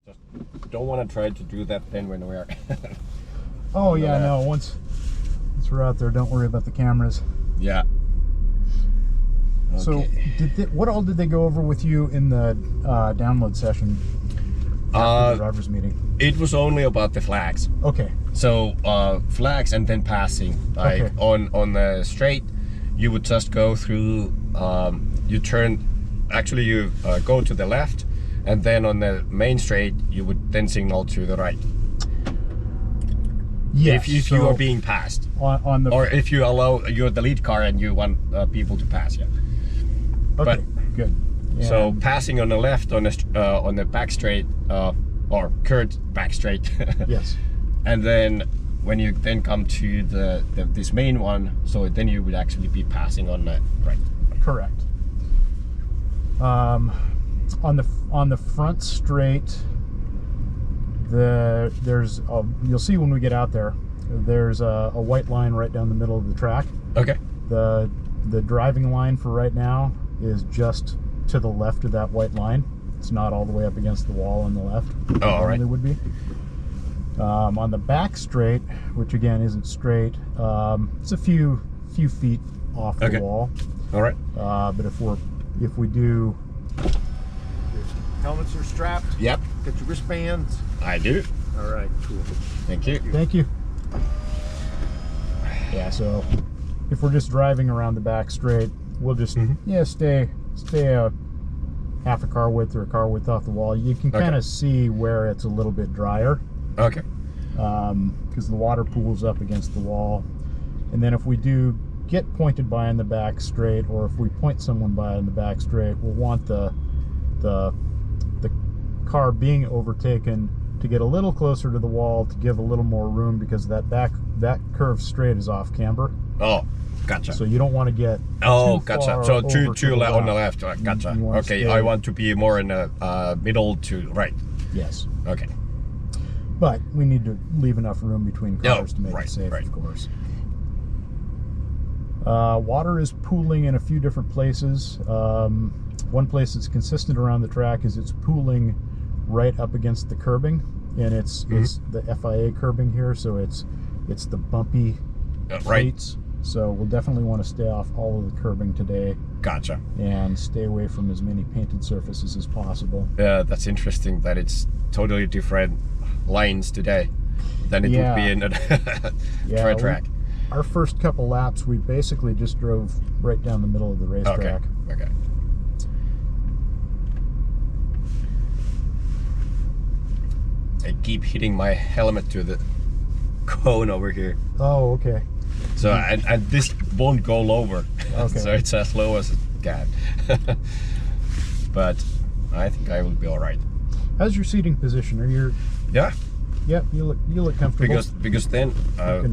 Just don't want to try to do that then when we're. Oh yeah, no. Once we're out there, don't worry about the cameras. Yeah. Okay. So, what all did they go over with you in the download session after the drivers meeting? It was only about the flags. Okay. So flags and then passing. Like okay. on the straight, you would just go through. You turn. Actually, you go to the left, and then on the main straight, you would then signal to the right. Yes. If you are being passed, on the, or if you allow, you're the lead car and you want people to pass, yeah. Okay, but, good. And so passing on the left on the back straight, or curved back straight. Yes. And then when you then come to this main one, so then you would actually be passing on the right. Correct. On the front straight, there's you'll see when we get out there, there's a white line right down the middle of the track. Okay. The driving line for right now is just to the left of that white line. It's not all the way up against the wall on the left. Oh, all right. It would be. On the back straight, which again isn't straight, it's a few feet off the wall. All right. But if we do, helmets are strapped. Yep. Got your wristbands. I do. All right. Cool. Thank you. Thank you. Yeah. So if we're just driving around the back straight, we'll just stay a half a car width or a car width off the wall. You can kind of see where it's a little bit drier. Okay. Because the water pools up against the wall. And then if we do get pointed by in the back straight, or if we point someone by in the back straight, we'll want the car being overtaken to get a little closer to the wall to give a little more room, because that curved straight is off camber. Oh, gotcha. So you don't want to get gotcha. So too on the left. Gotcha. Okay, I want to be more in the middle to right. Yes. Okay. But we need to leave enough room between cars to make it safe, of course. Water is pooling in a few different places. One place that's consistent around the track is it's pooling right up against the curbing, and it's the FIA curbing here, so it's the bumpy plates. So we'll definitely want to stay off all of the curbing today. Gotcha. And stay away from as many painted surfaces as possible. Yeah, that's interesting that it's totally different lines today than it would be in a track. Our first couple laps, we basically just drove right down the middle of the racetrack. Okay. I keep hitting my helmet to the cone over here. Oh, okay. So and this won't go lower. Okay. So it's as low as it can. But I think I will be all right. How's your seating position? Are you? Yeah. Yep. You look comfortable. Because then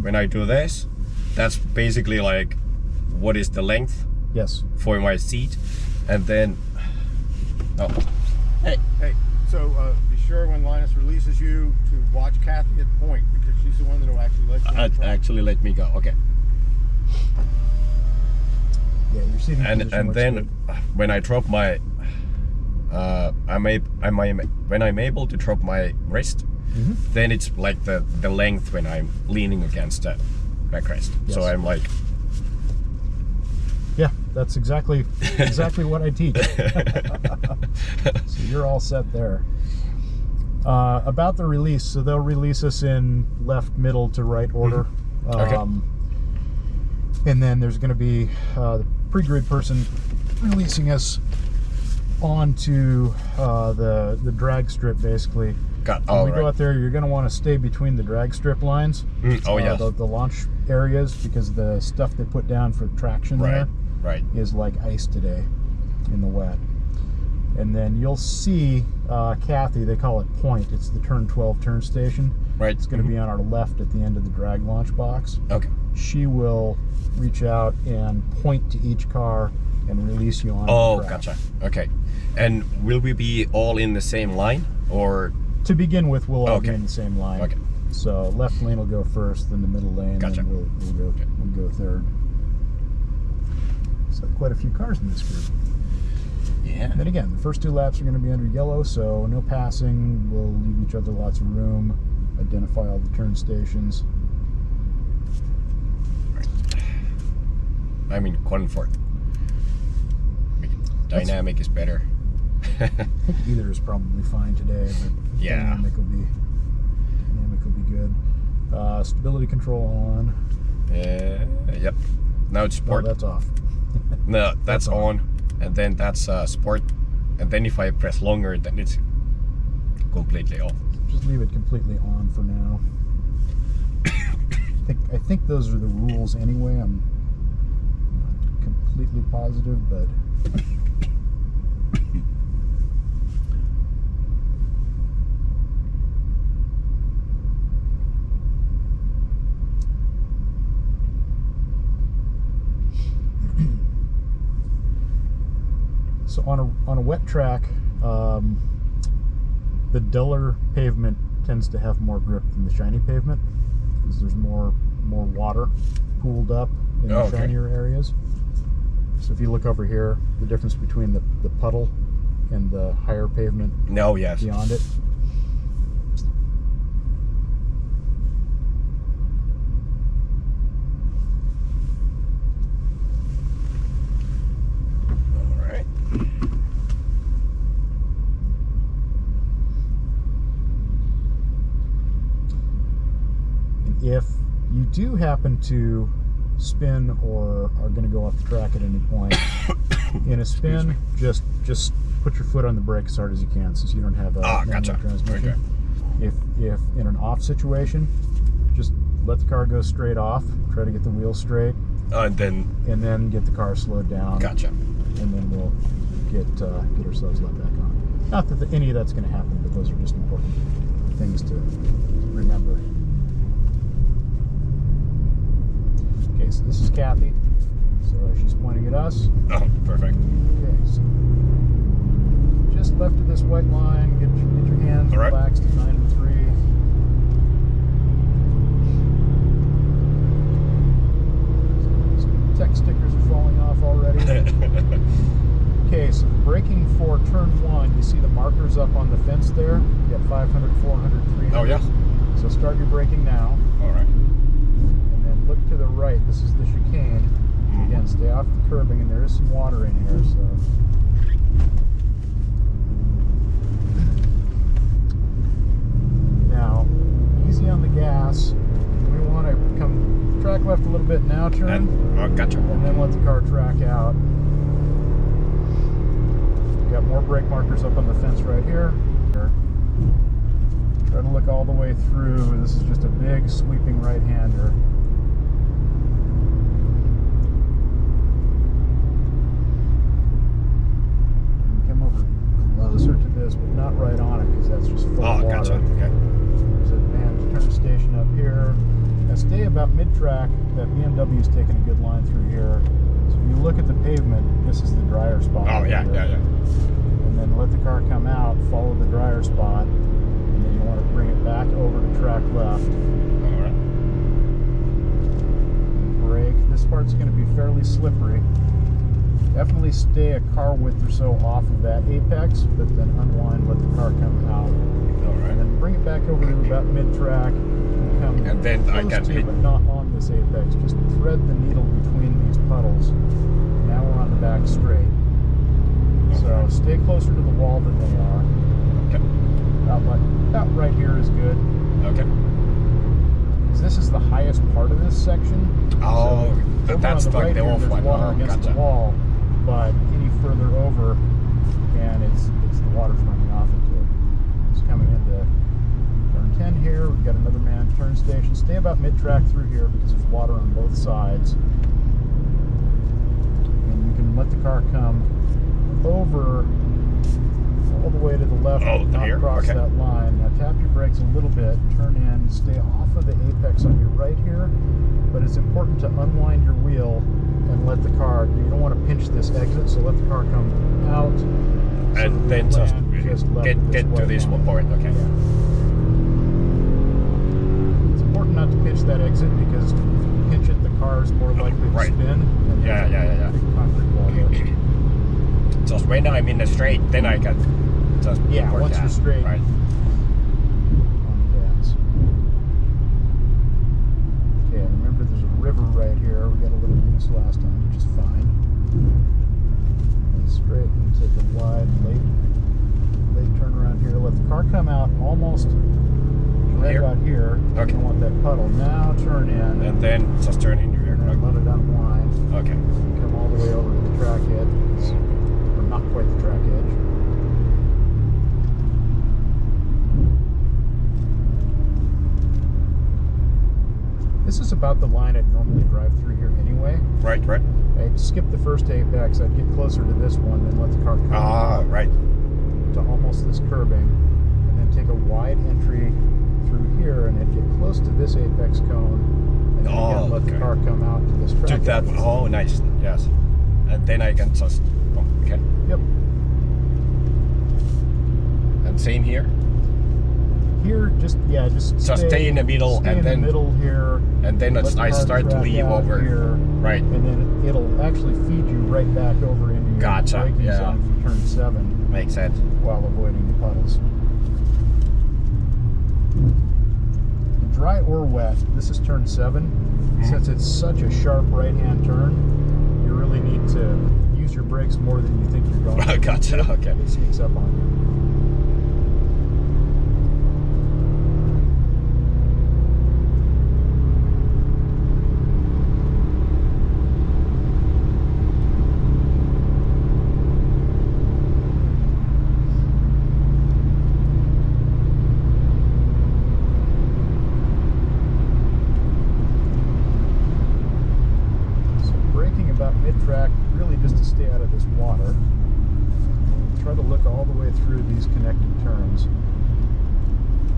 when I do this, that's basically like what is the length. Yes. For my seat, and then Hey. So be sure when Linus releases you to watch Kathy at the point, because she's the one that will actually let me go. Okay. Yeah, your seating position and then good. When I drop my when I'm able to drop my wrist, then it's like the length when I'm leaning against the backrest. Yes. So I'm like, yeah, that's exactly what I teach. So you're all set there. About the release, so they'll release us in left, middle to right order. Okay. And then there's going to be the pre-grid person releasing us onto the drag strip, basically. When we go out there, you're going to want to stay between the drag strip lines. The launch areas, because the stuff they put down for traction there is like ice today in the wet. And then you'll see Kathy, they call it point. It's the turn 12 turn station. Right. It's going to be on our left at the end of the drag launch box. Okay. She will reach out and point to each car and release you on the track. Gotcha. Okay. And will we be all in the same line, or? To begin with, we'll all be in the same line. Okay. So left lane will go first, then the middle lane, Gotcha. and we'll go third. So quite a few cars in this group. Yeah. And then again, the first 2 laps are going to be under yellow, so no passing. We'll leave each other lots of room. Identify all the turn stations. I mean, comfort. Dynamic is better. I think either is probably fine today, but yeah, dynamic will be good. Stability control on. Yep. Now it's sport. No, that's off. No, that's on, and then that's sport, and then if I press longer, then it's completely off. Just leave it completely on for now. I think those are the rules anyway. I'm not completely positive, but. So on a wet track, the duller pavement tends to have more grip than the shiny pavement because there's more water pooled up in the shinier areas. So if you look over here, the difference between the puddle and the higher pavement beyond it. If you do happen to spin or are going to go off the track at any point, in a spin, just put your foot on the brake as hard as you can, since you don't have a manual transmission. Okay. If in an off situation, just let the car go straight off. Try to get the wheels straight, and then get the car slowed down. Gotcha. And then we'll get ourselves let back on. Not that any of that's going to happen, but those are just important things to remember. Okay, so this is Kathy. So she's pointing at us. Oh, perfect. Okay, so just left of this white line. Get your hands relaxed at 9 and 3. Some tech stickers are falling off already. Okay, so braking for turn 1, you see the markers up on the fence there. You got 500, 400, 300. Oh, yeah. So start your braking now. All right. Look to the right. This is the chicane. Again, stay off the curbing, and there is some water in here, so. Now, easy on the gas. We want to come track left a little bit now, turn. Gotcha. And then let the car track out. Got more brake markers up on the fence right here. Try to look all the way through. This is just a big sweeping right-hander. Closer to this, but not right on it, because that's just full of water. Gotcha. Okay. There's a turn station up here. Now stay about mid-track. That BMW is taking a good line through here. So if you look at the pavement, this is the dryer spot. Oh, yeah. And then let the car come out, follow the dryer spot, and then you want to bring it back over to track left. All right. Brake. This part's going to be fairly slippery. Definitely stay a car width or so off of that apex, but then unwind, let the car come out. All right. And then bring it back over to about mid-track and come and then close to, but not on this apex. Just thread the needle between these puddles. Now we're on the back straight. So stay closer to the wall than they are. Okay. About right here is good. Okay. Because this is the highest part of this section. Oh, so that's like the off one. Water against the wall. But any further over, and it's the water's running off into it. It's coming into turn 10 here. We've got another man turn station. Stay about mid-track through here because there's water on both sides. And you can let the car come over all the way to the left, not cross that line. Now tap your brakes a little bit, turn in, stay off of the apex on your right here. But it's important to unwind your wheel and let the car, you don't want to pinch this exit, so let the car come out. And then just get to this one point, okay. Yeah. It's important not to pinch that exit because if you pinch it, the car is more likely to spin. And Yeah. big concrete wall there. just when I'm in the straight, then I can just once gas. you're straight. Right. On the gas. Okay, and remember there's a river right here. We got a little loose last time, which is fine. And straight and take a wide late turn around here. Let the car come out almost right Here? about here. Okay. You don't want that puddle. Now turn in. And then just turn in here. And then let it unwind. Okay. Come all the way over to the track edge. Or not quite the track edge. This is about the line I'd normally drive through here anyway. Right. I'd skip the first apex, I'd get closer to this one, then let the car come out Right. to almost this curbing, and then take a wide entry through here, and I'd get close to this apex cone, and then again let the car come out to this track. To that one. Oh, nice. Yes. And then I can just. Oh, okay. Yep. And same here. Here, just stay in the middle, stay and in then the middle here. and then let the I car start to track leave out over. here, Right. and then it'll actually feed you right back over into your Gotcha, braking yeah. zone for turn 7 Makes sense. while avoiding the puddles. Dry or wet, this is turn 7. Since it's such a sharp right-hand turn, you really need to use your brakes more than you think you're going to. Gotcha. Okay. It sneaks up on you. Mid-track, really just to stay out of this water. And try to look all the way through these connected turns.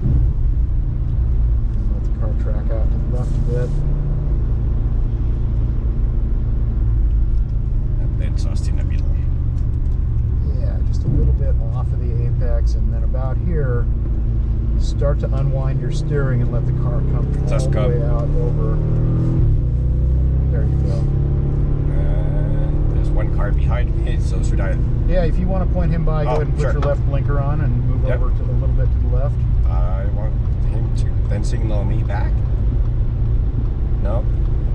And let the car track out to the left a bit. And then just in the middle. Yeah, just a little bit off of the apex, and then about here, start to unwind your steering and let the car come all the way out over. There you go. One car behind me, so should I? Yeah, if you want to point him by, go ahead and put your left blinker on and move over to a little bit to the left. I want him to then signal me back. No,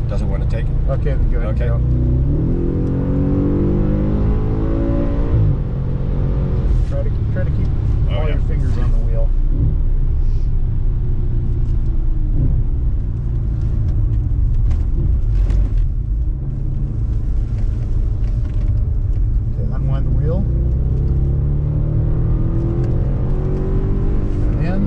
doesn't want to take it. Okay, then go ahead and go. Try to keep all your fingers on the wheel. Unwind the wheel. And in.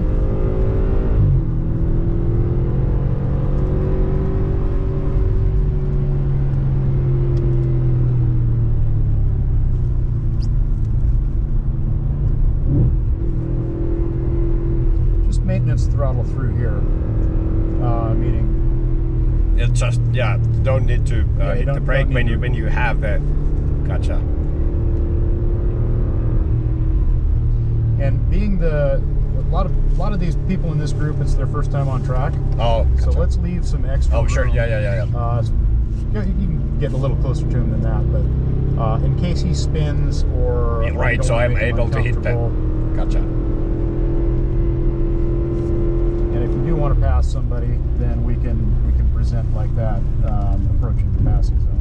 Just maintenance throttle through here. Meaning. It's just don't need to hit the brake when you have the. Gotcha. And being a lot of these people in this group, it's their first time on track. Oh, gotcha. So let's leave some extra room. Sure, yeah. You can get a little closer to him than that, but in case he spins or right, so I'm able to hit that. Gotcha. And if you do want to pass somebody, then we can present like that, approaching the passing zones.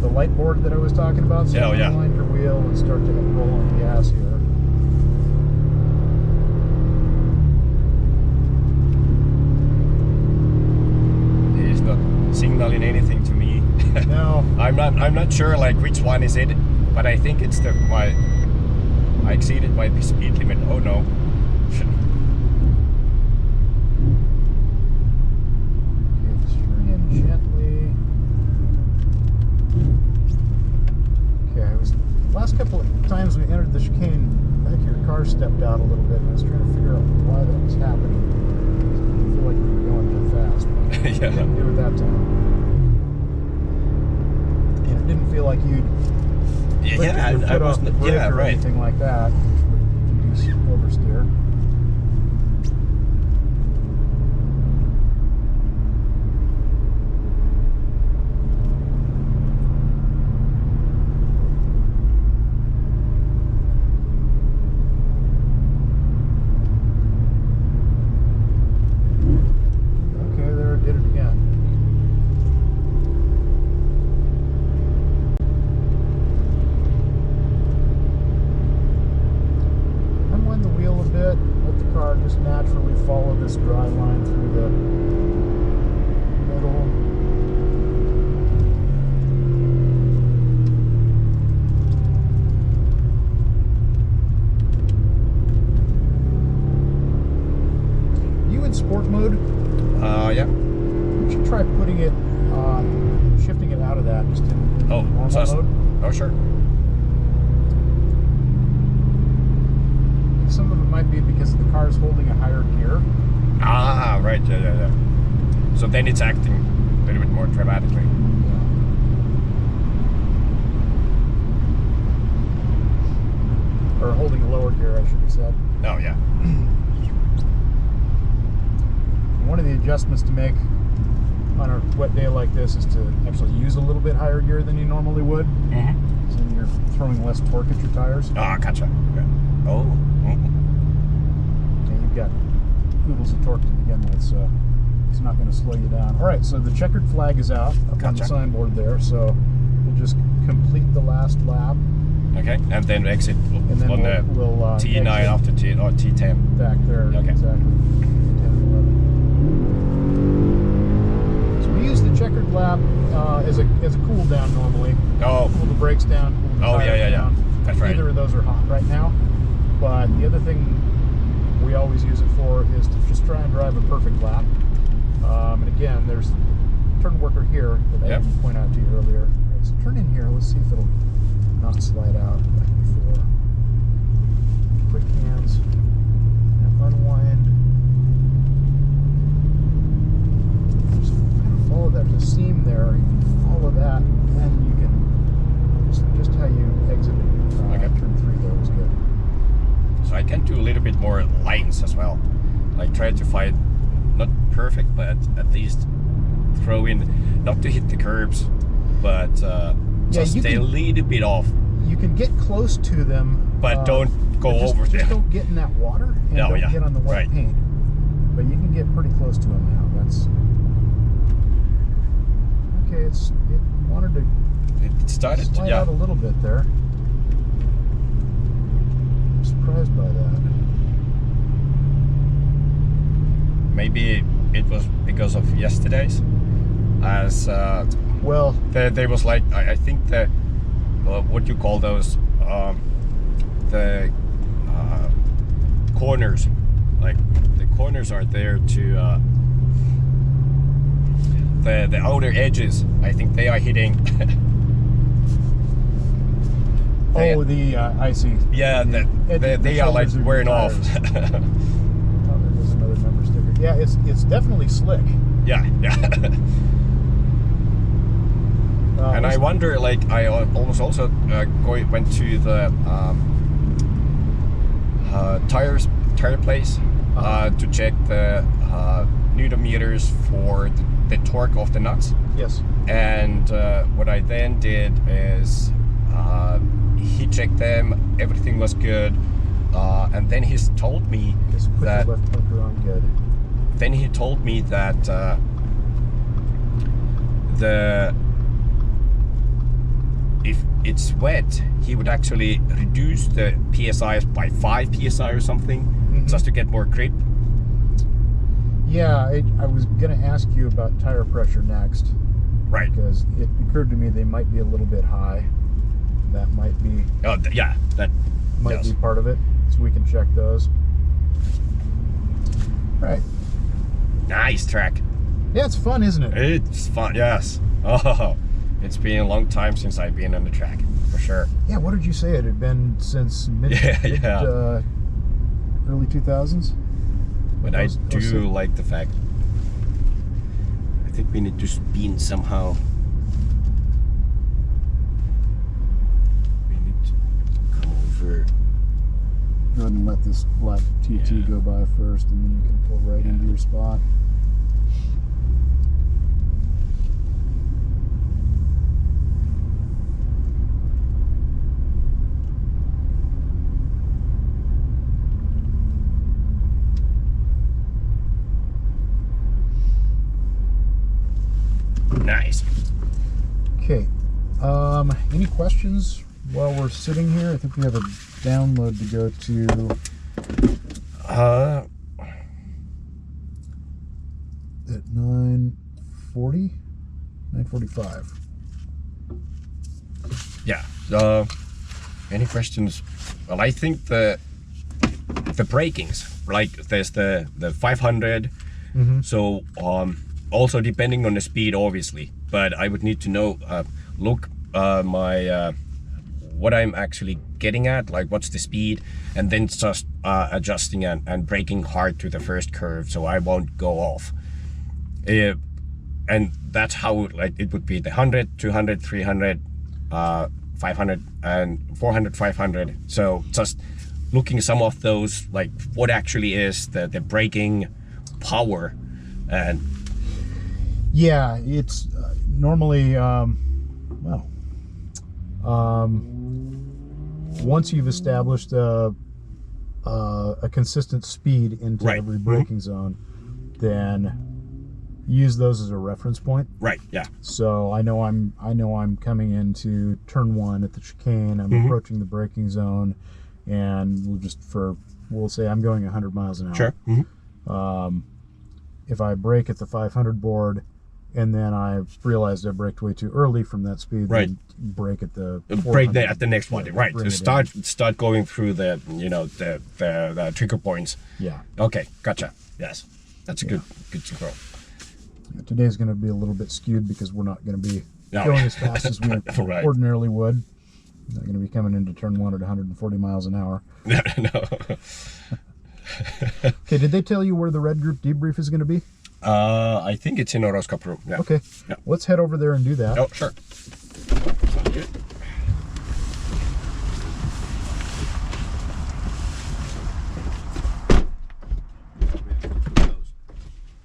The light board that I was talking about. So unwind your wheel and start to roll on the gas here. signaling anything to me. No. I'm not sure like which one is it, but I think it's I exceeded my speed limit. Oh no. Gently. Okay, last couple of times we entered the chicane, back your car stepped out a little bit, and I was trying to figure out why that was happening. I feel like we were going too fast, but Yeah. didn't do it that time. And it didn't feel like you'd lifted your foot off the brake or anything like that, which would induce oversteer. Just naturally follow this dry line through the middle. You in sport mode? Yeah. You should try putting it, shifting it out of that just in normal mode. Oh, sure. Some of it might be because the car is holding a higher gear. Ah, right, yeah. So then it's acting a little bit more dramatically. Yeah. Or holding a lower gear, I should have said. Oh, yeah. One of the adjustments to make on a wet day like this is to actually use a little bit higher gear than you normally would. Mm-hmm. So then you're throwing less torque at your tires. Ah, gotcha. Okay. Oh. And you've got oodles of torque to begin with, so it's not going to slow you down. All right, so the checkered flag is out up on the signboard there, so we'll just complete the last lap. Okay, and then exit And then on we'll T9 after T10. Back there, Okay. exactly. 10 and 11. So we use the checkered lap as a cool down normally. Oh. Cool the brakes down, cool the tires down. That's right. Neither of those are hot right now. But the other thing we always use it for is to just try and drive a perfect lap. And again, there's a turn worker here that I didn't point out to you earlier. Right, so turn in here. Let's see if it'll not slide out like before. Quick hands. Now unwind. Just kind of follow that. There's a seam there. You can follow that, and you can just how you exited turn 3 there was good. So I can do a little bit more lines as well. Like try to find, not perfect, but at least throw in, not to hit the curbs, but just stay a little bit off. You can get close to them, but don't go over them. Just don't get in that water and don't get on the white paint. But you can get pretty close to them now. That's okay. It wanted to. It started slide out a little bit there. I'm surprised by that. Maybe it was because of yesterday's, as well. There was like I think the what you call those the corners, like the corners are there to the outer edges. I think they are hitting. I see. Yeah, they are like wearing off. Oh, there's another number sticker. Yeah, it's definitely slick. Yeah. And I wonder, like, I almost also went to the tire place to check the Newton meters for the torque of the nuts. Yes. And what I then did is he checked them, everything was good, and then he's told me that left blinker on good. Then he told me that if it's wet, he would actually reduce the PSI by 5 PSI or something, just to get more grip. Yeah, I was going to ask you about tire pressure next. Right. Because it occurred to me they might be a little bit high. That might be... Oh, yeah. That might be part of it. So we can check those. Right. Nice track. Yeah, it's fun, isn't it? It's fun, yes. Oh, it's been a long time since I've been on the track, for sure. Yeah, what did you say? It had been since mid early 2000s? But I do like the fact, I think we need to spin somehow. We need to come over. Go ahead and let this black TT go by first, and then you can pull right into your spot. Nice. Okay. Any questions while we're sitting here? I think we have a download to go to. At 9:40, 9:45. Yeah. Any questions? Well, I think the brakings, like there's the 500. So also depending on the speed, obviously, but I would need to know, my what I'm actually getting at, like what's the speed, and then just adjusting and braking hard to the first curve so I won't go off. And that's how like it would be the 100, 200, 300, 500, and 400, 500. So just looking some of those, like what actually is the braking power. And yeah, it's normally once you've established a consistent speed into every braking zone, then use those as a reference point. Right. Yeah. So I know I'm coming into turn 1 at the chicane. I'm approaching the braking zone, and we'll say I'm going 100 miles an hour. Sure. If I brake at the 500 board, and then I realized I braked way too early from that speed, then brake at the at the next one, right? So start going through the the trigger points. Yeah. Okay, gotcha. Yes, that's a good control. Today's going to be a little bit skewed because we're not going to be going as fast as we ordinarily would. We're not going to be coming into turn 1 at 140 miles an hour. No. Okay, did they tell you where the red group debrief is going to be? I think it's in Horoscope room. Yeah. Okay. Yeah. Let's head over there and do that. Oh, sure. Sounds good.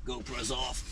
GoPro's off.